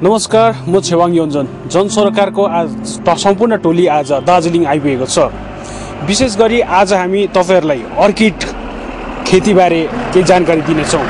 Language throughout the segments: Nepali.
नमस्कार, म छेवाङ योन्जन। जनसरोकारको आज सम्पूर्ण टोली आज दार्जिलिङ आइपुगेको छ। विशेष गरी आज हामी तपाईहरुलाई अर्किड खेतीबारे केही जानकारी दिनेछौँ।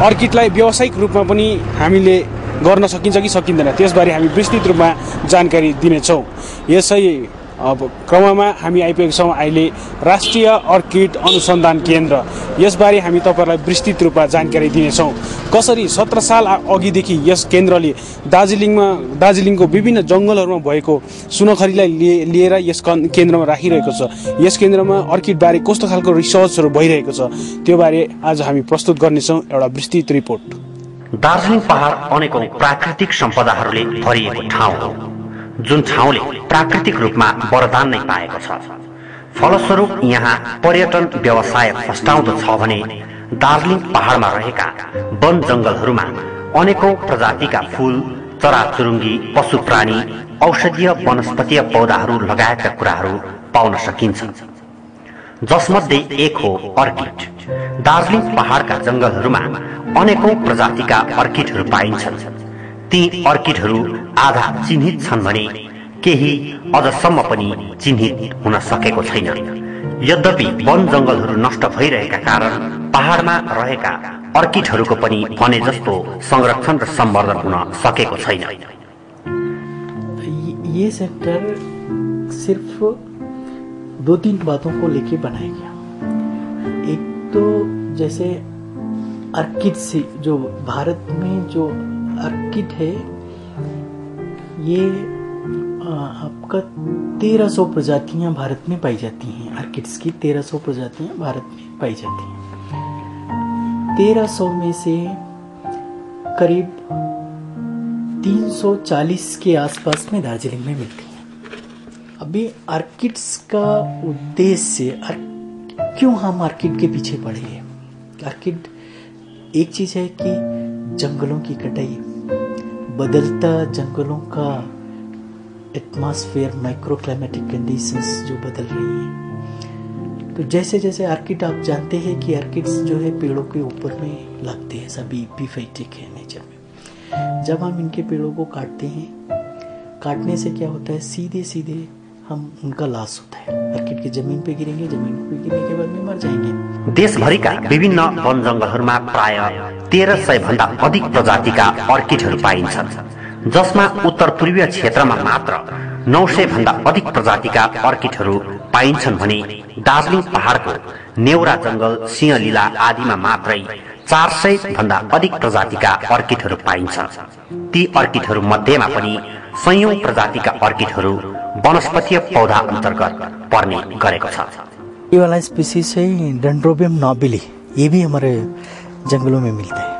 अर्किडलाई व्यावसायिक रूपमा पनि हामीले गर्न सकिन्छ कि सकिँदैन त्यसबारे हामी विस्तृत रूपमा जानकारी दिनेछौँ। यसै क्रममा हामी आइपुगेका छौँ अहिले राष्ट्रिय अर्किड अनुसन्धान केन्द्र। यसबारे हामी तपाईहरुलाई विस्तृत रूपमा जानकारी दिनेछौँ। कसरी 17 साल अघिदेखि यस केन्द्रले दार्जिलिङको विभिन्न जङ्गलहरूमा भएको सुनखरीलाई लिएर यस केन्द्रमा राखिरहेको छ। यस केन्द्रमा अर्किड बारे कस्तो खालको रिसर्चहरू भइरहेको छ त्यो बारे आज हामी प्रस्तुत गर्नेछौँ एउटा विस्तृत रिपोर्ट। दार्जिलिङ पहाड अनेकौं प्राकृतिक सम्पदाहरूले भरिएको ठाउँ हो, जुन ठाउँले प्राकृतिक रूपमा वरदान नै पाएको छ। फलस्वरूप यहाँ पर्यटन व्यवसाय फस्टाउँदो छ भने दार्जिलिङ पहाडमा रहेका वन जंगलहरूमा अनेकौं प्रजातिका फूल, चराचुरुङ्गी, पशु प्राणी, औषधीय वनस्पतीय पौधाहरू लगायतका कुराहरू पाउन सकिन्छ, जसमध्ये एक हो अर्किड। दार्जिलिङ पहाडका जंगलहरूमा अनेकौं प्रजातिका अर्किडहरू पाइन्छन्। ती अर्किडहरू आधा चिन्हित छन् भने केही अझसम्म पनि चिन्हित हुन सकेको छैन। यद्यपि वन जंगलहरू नष्ट भइरहेका कारण पहाडमा रहेका अर्किडहरूको पनि भने जस्तो संरक्षण र सम्वर्धन हुन सकेको छैन। ये सेक्टर सिर्फ 2-3 बातों को लेके बनाया गया। एक तो जैसे अर्किड से जो भारत में जो अर्किड है ये आपका 1300 प्रजातियां भारत में पाई जाती हैं। अर्किड्स की 1300 प्रजातियां भारत में पाई जाती हैं। 1300 में से करीब 340 के आसपास में दार्जिलिंग में मिलती हैं। अभी अर्किड्स का उद्देश्य क्यों हम अर्किड के पीछे पड़े हैं? अर्किड एक चीज है कि जंगलों की कटाई, बदलता जंगलों का एटमॉस्फेयर, माइक्रो क्लाइमेटिक कंडीशंस जो बदल रही हैं। तो जैसे जैसे अर्किड, आप जानते हैं कि अर्किड्स जो है पेड़ों के ऊपर में लगते हैं, सभी एपिफाइटिक है नेचर में। जब हम इनके पेड़ों को काटते हैं, काटने से क्या होता है, सीधे सीधे हम उनका लॉस होता है। अर्किड के जमीन पे गिरेंगे, जमीन पे गिरने के बाद में मर जाएंगे। देशभरिका विभिन्न वन जंगलहरूमा प्राय 1300 भन्दा अधिक प्रजातिका अर्किडहरू पाइन्छन्, जसमा उत्तर पूर्वीय क्षेत्रमा मात्र 900 भन्दा अधिक प्रजातिका अर्किडहरू पाइन्छन् भने दार्जिलिङ पहाडको नेउरा जंगल, सिंहलीला आदिमा मात्रै 400 भन्दा अधिक प्रजातिका अर्किडहरू पाइन्छन्। ती अर्किडहरू मध्येमा पनि सयौं प्रजातिका अर्किडहरू वनस्पतीय पौधा अंतर्गत पर्ने गरेको छ। ये वाला स्पीसीज है डेंड्रोबियम नोबिली, ये भी हमारे जंगलों में मिलता है।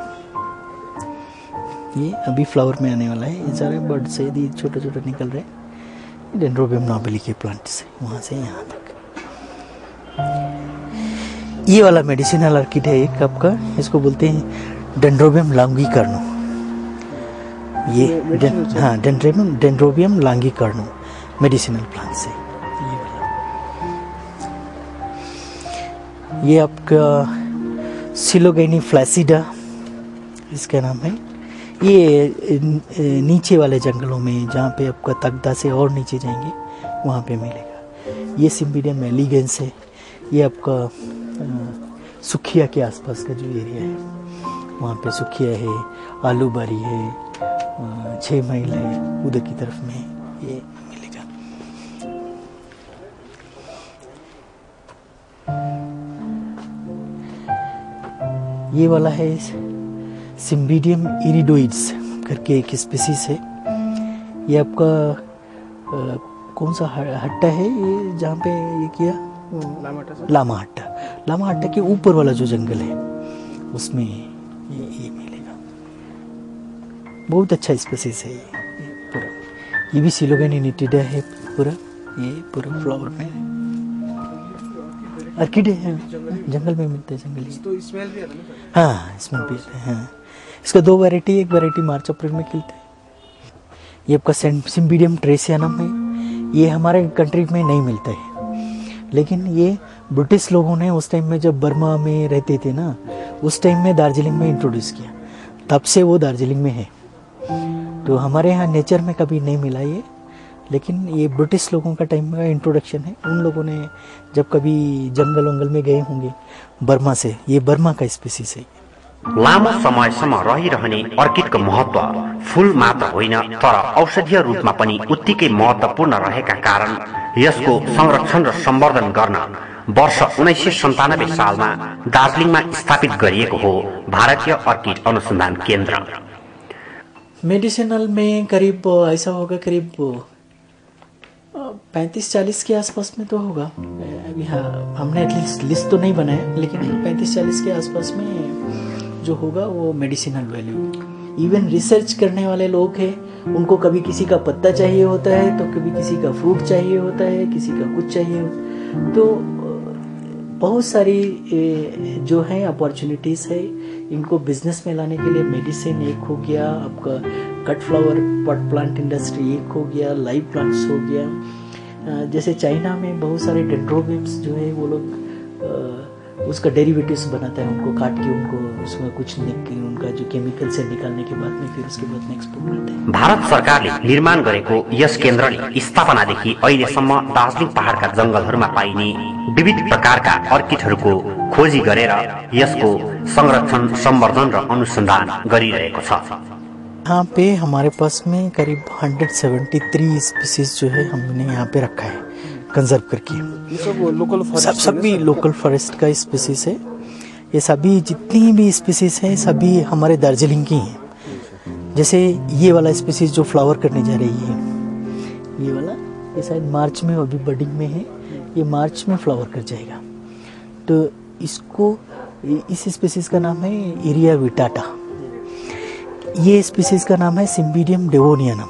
ये अभी फ्लावर में आने वाला है। ये सारे बर्ड से ये छोटे छोटे निकल रहे हैं डेंड्रोबियम नोबिली के प्लांट से, वहां से यहाँ तक। ये वाला मेडिसिनल अर्किड है एक आपका, इसको बोलते हैं डेंड्रोबियम लांगीकर्णो। ये हाँ, डेंड्रोबियम लांगीकर्णो मेडिसिनल प्लांट से। ये आपका सिलोगैनी फ्लैसिडा इसका नाम है। ये नीचे वाले जंगलों में, जहाँ पे आपका तगदा से और नीचे जाएंगे वहाँ पे मिलेगा। ये सिम्बिडियम एलिगेंस है। ये आपका सुखिया के आसपास का जो एरिया है वहाँ पे सुखिया है, आलूबारी है, 6 मील है, उधर की तरफ में ये मिलेगा। ये वाला है सिम्बिडियम इरिडोइड्स करके एक स्पीसीज है। ये आपका कौन सा हट्टा है ये, जहाँ पे ये किया लामा हट्टा के ऊपर वाला जो जंगल है उसमें ये मिलेगा। बहुत अच्छा स्पीसीज है ये पूरा। ये भी सिलोगैनी निटिडा है पूरा, ये पूरा फ्लावर में अर्किड है, जंगल में मिलते हैं जंगली। तो स्मेल भी आता है ना? हाँ, स्मेल भी आता है। हाँ, इसका 2 वैरायटी, एक वैरायटी मार्च अप्रैल में खिलता है। ये आपका सिम्बिडियम ट्रेसियानम है। ये हमारे कंट्री में नहीं मिलता है, लेकिन ये ब्रिटिश लोगों ने उस टाइम में जब बर्मा में रहते थे ना, उस टाइम में दार्जिलिंग में इंट्रोड्यूस किया, तब से वो दार्जिलिंग में है। तो हमारे यहाँ नेचर में कभी नहीं मिला ये, लेकिन ये ब्रिटिश लोगों का टाइम का इंट्रोडक्शन है। उन लोगों ने जब कभी जंगल वंगल में गए होंगे बर्मा से, ये बर्मा का स्पीसीज है। लामो समयसम्म रहिरहने अर्किडको महत्व फूल मात्र होइन तर औषधीय रूपमा पनि उत्तिकै महत्वपूर्ण रहेका कारण यसको संरक्षण र सम्वर्धन गर्न वर्ष 1997 सालमा दार्जिलिङमा स्थापित गरिएको हो भारतीय अर्किड अनुसन्धान केन्द्र। मेडिसिनल में करीब ऐसा होगा, करीब 35-40 के आसपास में तो होगा अभी। हाँ, हमने एटलीस्ट लिस्ट तो नहीं बनाया, लेकिन 35-40 के आसपास में जो होगा वो मेडिसिनल वैल्यू। इवन रिसर्च करने वाले लोग हैं, उनको कभी किसी का पत्ता चाहिए होता है, तो कभी किसी का फ्रूट चाहिए होता है, किसी का कुछ चाहिए होता। तो बहुत सारी जो है अपॉर्चुनिटीज़ है इनको बिजनेस में लाने के लिए। मेडिसिन एक हो गया, आपका cut flower pot plant industry एक हो गया, लाइव प्लांट्स हो गया। जैसे चाइना में बहुत सारे डेंड्रोबियम्स जो है वो लोग उसका डेरिवेटिव्स बनाता है, उनको काट के उनको उसमें कुछ उनका जो केमिकल से निकालने के बाद में फिर उसके बाद में एक्सपोर्ट करते हैं। भारत सरकारले निर्माण गरेको यस केन्द्रले स्थापनादेखि अहिलेसम्म दार्जिलिङ पहाडका जंगलहरूमा पाइने विविध प्रकारका अर्किडहरूको खोजी गरेर यसको संरक्षण, संवर्धन र अनुसन्धान गरिरहेको छ। यहाँ पे हमारे पास में करीब 173 स्पीसीज जो है हमने यहाँ पे रखा है कंजर्व करके। ये सब लोकल फॉरेस्ट, सभी लोकल फॉरेस्ट का स्पीसीज है। ये सभी जितनी भी स्पीसीज हैं सभी हमारे दार्जिलिंग की हैं। जैसे ये वाला स्पीसीज जो फ्लावर करने जा रही है, ये वाला, ये शायद मार्च में अभी बडिंग में है, ये मार्च में फ्लावर कर जाएगा। तो इसको, इस स्पीसीज का नाम है एरिया विटाटा। ये स्पीसीज का नाम है सिम्बिडियम डेवोनियनम।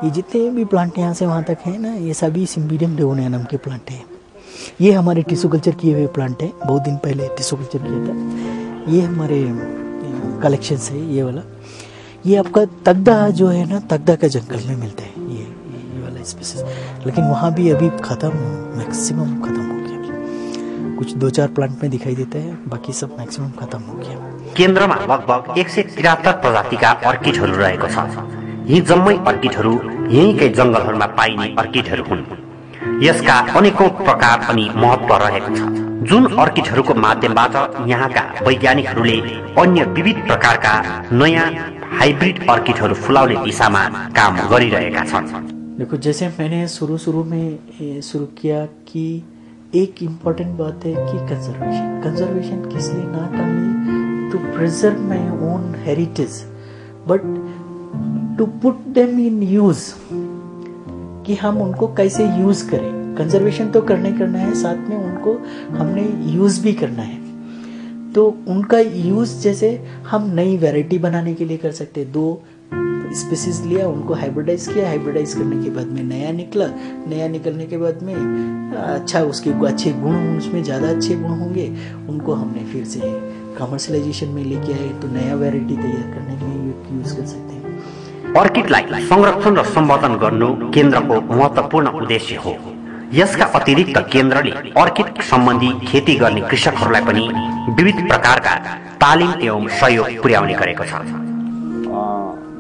ये जितने भी प्लांट यहाँ से वहाँ तक हैं ना, ये सभी सिम्बिडियम डेवोनियनम के प्लांट हैं। ये हमारे टिश्यू कल्चर किए हुए प्लांट हैं, बहुत दिन पहले टिश्यू कल्चर किया था। ये हमारे कलेक्शन है ये वाला। ये आपका तगदा जो है ना, तगदा का जंगल में मिलता है ये वाला स्पीसीज, लेकिन वहाँ भी अभी खत्म, मैक्सिमम खत्म हो गया। कुछ 2-4 प्लांट में दिखाई देता है, बाकी सब मैक्सिमम खत्म हो गया। केन्द्रमा लगभग 173 प्रजातिका अर्किडहरू रहेको छ। यी जम्मै अर्किडहरू यहीँकै जंगलहरूमा पाइने अर्किडहरू हुन्। यसका अनेकौं प्रकार अनि महत्व रहेको छ, जुन अर्किडहरूको माध्यमबाट यहाँका वैज्ञानिकहरूले अन्य विविध प्रकारका नयाँ हाइब्रिड अर्किडहरू फुलाउने दिशामा काम गरिरहेका छन्। देखो, जैसे मैंने शुरू में शुरू किया कि एक इम्पोर्टेंट बात है कि कंजर्वेशन किस लिए, not only to preserve my own heritage but to put them in use, कि हम उनको कैसे यूज करें। कंजर्वेशन तो करना है, साथ में उनको हमने यूज भी करना है। तो उनका यूज जैसे हम नई वैरायटी बनाने के लिए कर सकते हैं। 2 स्पीसीज लिया, उनको हाइब्रिडाइज किया, हाइब्रिडाइज करने के बाद में नया निकला, नया निकलने के बाद में अच्छा उसके अच्छे गुण, उसमें ज़्यादा अच्छे गुण होंगे, उनको हमने फिर से कमर्शलाइजेशन में लेके आए, तो नया वैरायटी तैयार करने के लिए यूज कर सकते हैं। अर्किडलाई संरक्षण र सम्वर्धन गर्नु केन्द्रको महत्वपूर्ण उद्देश्य हो। यसका अतिरिक्त केन्द्रले अर्किड सम्बन्धी खेती गर्ने कृषकहरूलाई पनि विविध प्रकारका तालिम एवं सहयोग पुर्याउने गरेको छ।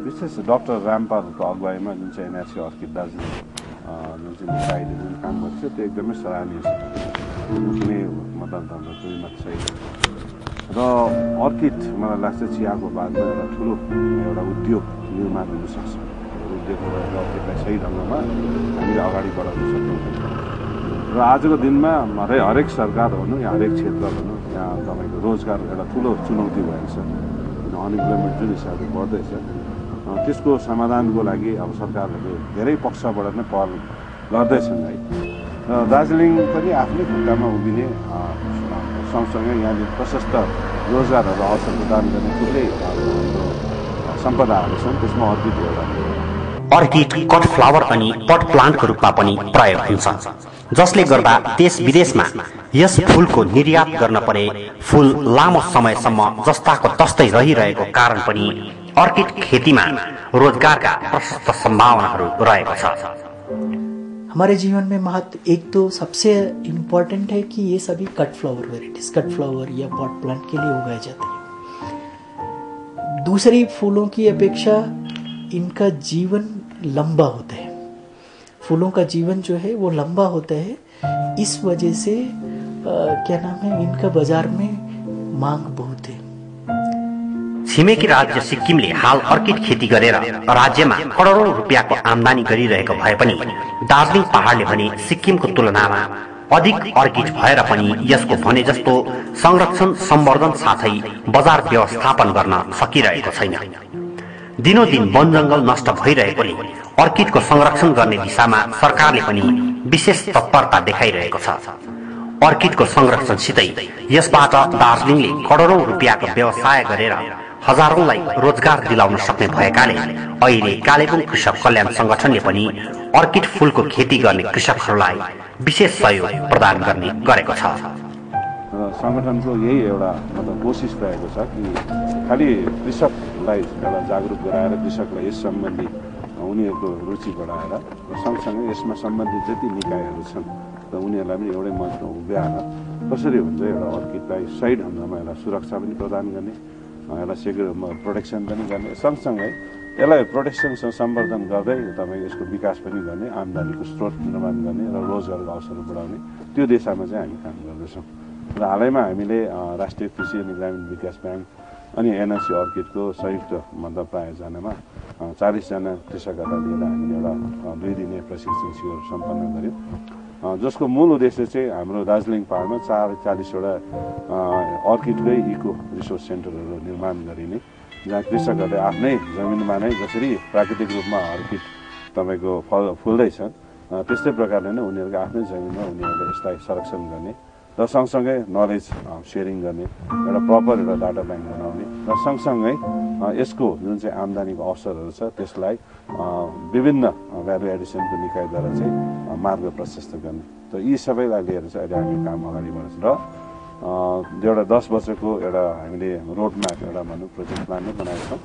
विशेष डाक्टर रामपालको अगुवाईमा जुन चाहिँ एनआरसी अर्किड दार्जिलिङ जुन चाहिँ साइड जुन काम गर्छ त्यो एकदमै सराहनीय छ। कुनै मतदाताको मात्र छैन र अर्किड मलाई लाग्छ चियाको बादमा एउटा उद्योग निर्माण हुन सक्छ। उद्योगबाट अर्किडलाई सही ढङ्गमा हामीले अगाडि बढाउन सक्छौँ र आजको दिनमा हरेक सरकार भनौँ या हरेक क्षेत्र भनौँ, यहाँ तपाईँको रोजगार एउटा ठुलो चुनौती भएको छ। अनइम्प्लोइमेन्ट जुन हिसाबले बढ्दैछ, त्यसको समाधानको लागि अब सरकारहरूले धेरै पक्षबाट नै पहल गर्दैछन् है। र दार्जिलिङ पनि आफ्नै खुट्टामा उभिने सँगसँगै यहाँले प्रशस्त रोजगारहरू अवसर प्रदान गर्ने थुप्रै सम्पदाहरू छन्, त्यसमा अर्किड एउटा। अर्किड कट फ्लावर अनि पट प्लान्टको रूपमा पनि प्रयोग हुन्छ, जसले गर्दा देश विदेशमा यस फूलको निर्यात गर्न परे फूल लामो समयसम्म जस्ताको तस्तै रहिरहेको कारण पनि अर्किड खेतीमा रोजगारका प्रशस्त सम्भावनाहरू रहेको छ। हमारे जीवन में महत्व एक तो सबसे इम्पोर्टेंट है कि ये सभी cut flower varieties, cut flower या पॉट प्लांट के लिए उगाए जाते हैं। दूसरी फूलों की अपेक्षा इनका जीवन लंबा होता है, फूलों का जीवन जो है वो लंबा होता है। इस वजह से क्या नाम है, इनका बाजार में मांग बहुत है। छिमेकी राज्य सिक्किमले हाल अर्किड खेती गरेर राज्यमा करोडौं रुपियाँको आमदानी गरिरहेको भए पनि दार्जिलिङ पहाडले भने सिक्किमको तुलनामा अधिक अर्किड भएर पनि यसको भने जस्तो संरक्षण सम्वर्धन साथै बजार व्यवस्थापन गर्न सकिरहेको छैन। दिनोदिन वन जंगल नष्ट भइरहेकोले अर्किडको संरक्षण गर्ने दिशामा सरकारले पनि विशेष तत्परता देखाइरहेको छ। अर्किडको संरक्षणसितै यसबाट दार्जिलिङले करोडौं रुपियाँको व्यवसाय गरेर हजारौंलाई रोजगार दिलाउन सक्ने भएकाले अहिले कालेबुङ कृषक कल्याण संगठनले पनि अर्किड फूलको खेती गर्ने कृषकहरूलाई विशेष सहयोग प्रदान गर्ने गरेको छ। संगठनको यही एउटा मतलब कोसिस रहेको छ कि खालि कृषकलाई एउटा जागरुक गराएर कृषकलाई यस सम्बन्धी उनीहरूको रुचि बढाएर सँगसँगै यसमा सम्बन्धित जति निकायहरू छन् र उनीहरूलाई पनि एउटै मञ्चमा उभ्याएर कसरी हुन्छ एउटा अर्किडलाई सही ढङ्गमा एउटा सुरक्षा पनि प्रदान गर्ने, यसलाई सेक्युर प्रोटेक्सन पनि गर्ने, सँगसँगै यसलाई प्रोटेक्सनसँग सम्वर्धन गर्दै तपाईँ यसको विकास पनि गर्ने, आम्दानीको स्रोत निर्माण गर्ने र रोजगारको अवसर बढाउने त्यो दिशामा चाहिँ हामी काम गर्दैछौँ। र हालैमा हामीले राष्ट्रिय कृषि अनि ग्रामीण विकास ब्याङ्क अनि एनएससी अर्किडको संयुक्त मतलब प्रायोजनामा 40 जना कृषकहरूलाई लिएर हामीले एउटा 2 दिने प्रशिक्षण शिविर सम्पन्न गर्यौँ, जसको मूल उद्देश्य चाहिँ हाम्रो दार्जिलिङ पहाडमा 40वटा अर्किडकै इको रिसोर्स सेन्टरहरू निर्माण गरिने, जहाँ कृषकहरूले आफ्नै जमिनमा नै जसरी प्राकृतिक रूपमा अर्किड तपाईँको फुल्दैछ त्यस्तै प्रकारले नै उनीहरूको आफ्नै जमिनमा उनीहरूले यसलाई संरक्षण गर्ने र सँगसँगै नलेज सेयरिङ गर्ने, एउटा प्रपर एउटा डाटा ब्याङ्क बनाउने र सँगसँगै यसको जुन चाहिँ आम्दानीको अवसरहरू छ त्यसलाई विभिन्न भ्यालु एडिसनको निकायद्वारा चाहिँ मार्ग प्रशस्त गर्ने। त यी सबैलाई लिएर चाहिँ अहिले हामी काम अगाडि बढ्छ र एउटा 10 वर्षको एउटा हामीले रोड म्याप एउटा भनौँ प्रोजेक्ट प्लान नै बनाएको छौँ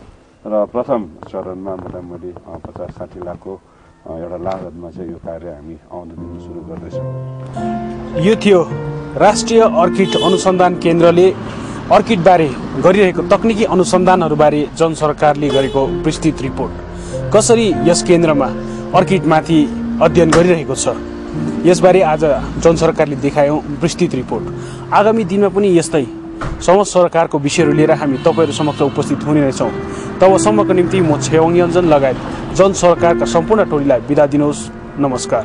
र प्रथम चरणमा मोटामोटी 50-60 लाखको एउटा लागतमा चाहिँ यो कार्य हामी आउँदो दिनमा सुरु गर्दैछौँ। यो थियो राष्ट्रिय अर्किड अनुसन्धान केन्द्रले अर्किडबारे गरिरहेको तकनिकी अनुसन्धानहरूबारे जन सरकारले गरेको विस्तृत रिपोर्ट। कसरी यस केन्द्रमा अर्किडमाथि अध्ययन गरिरहेको छ यसबारे आज जन सरकारले देखायौं विस्तृत रिपोर्ट। आगामी दिनमा पनि यस्तै समस्त सरकारको विषयहरू लिएर हामी तपाईहरु समक्ष उपस्थित हुने रहेछौं। तबसम्मको निम्ति म छेवाङ योन्जन लगायत जन सरकारका सम्पूर्ण टोलीलाई बिदा दिनुहोस्। नमस्कार।